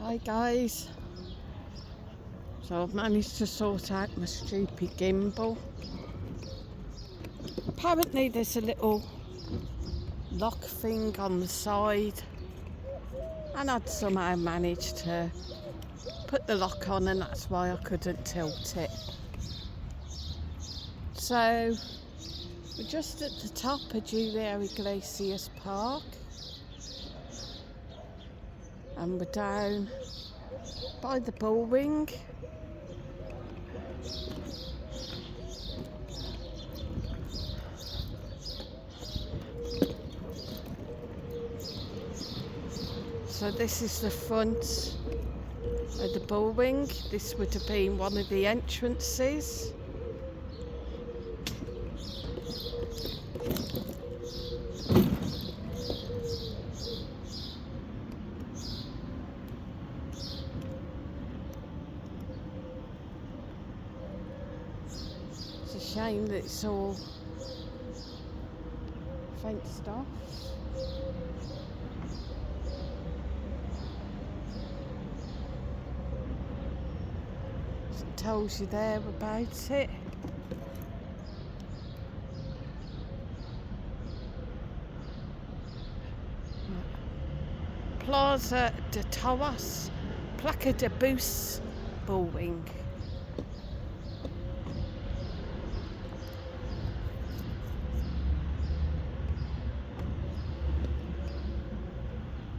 Hi guys, so I've managed to sort out my stupid gimbal. Apparently there's a little lock thing on the side and I'd somehow managed to put the lock on and that's why I couldn't tilt it. So we're just at the top of Julia Iglesias Park and we're down by the Bullring. So this is the front of the Bullring. This would have been one of the entrances. It's a shame that it's all fenced off. It tells you there about it. Plaza de Toros, Placa de Bus, Bullring.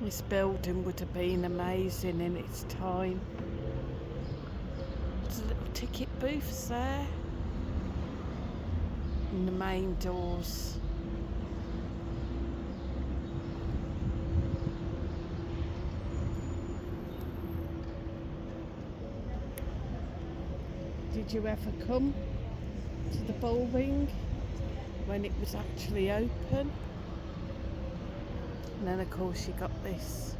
This building would have been amazing in its time. There's little ticket booths there and the main doors. Did you ever come to the Bullring when it was actually open? And then of course you got this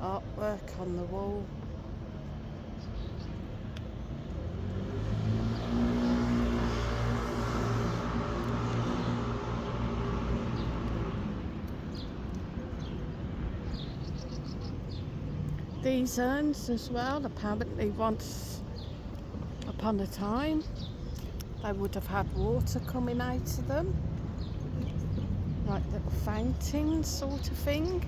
artwork on the wall. These urns as well, apparently once upon a time they would have had water coming out of them, like little fountains sort of thing.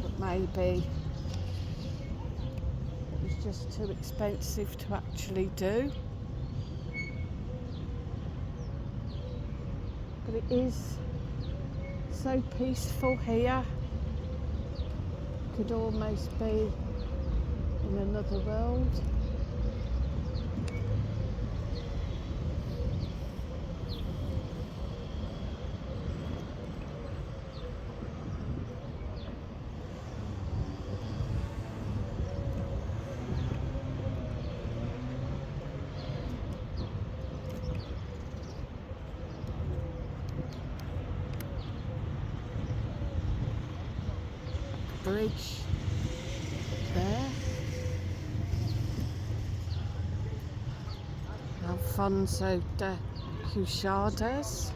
But maybe it's just too expensive to actually do. But it is so peaceful here. Could almost be in another world. Bridge there. Alfonso de Cuchadas.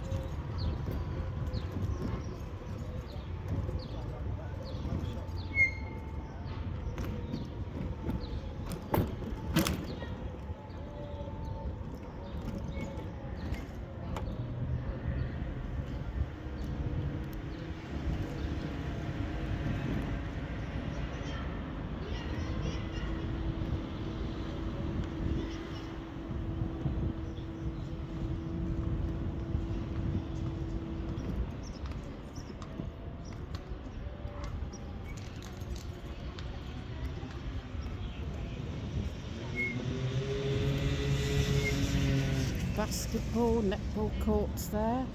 Basketball, netball courts there.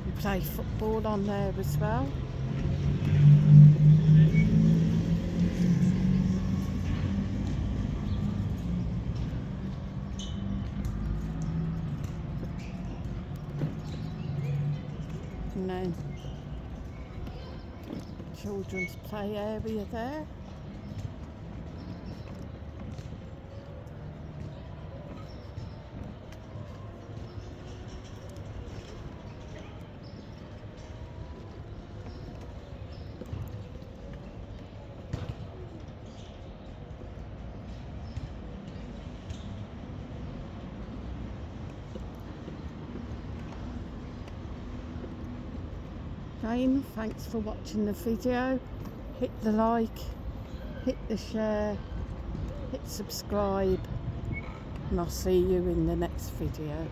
We play football on there as well. And then children's play area there. Again, thanks for watching the video. Hit the like, hit the share, hit subscribe, and I'll see you in the next video.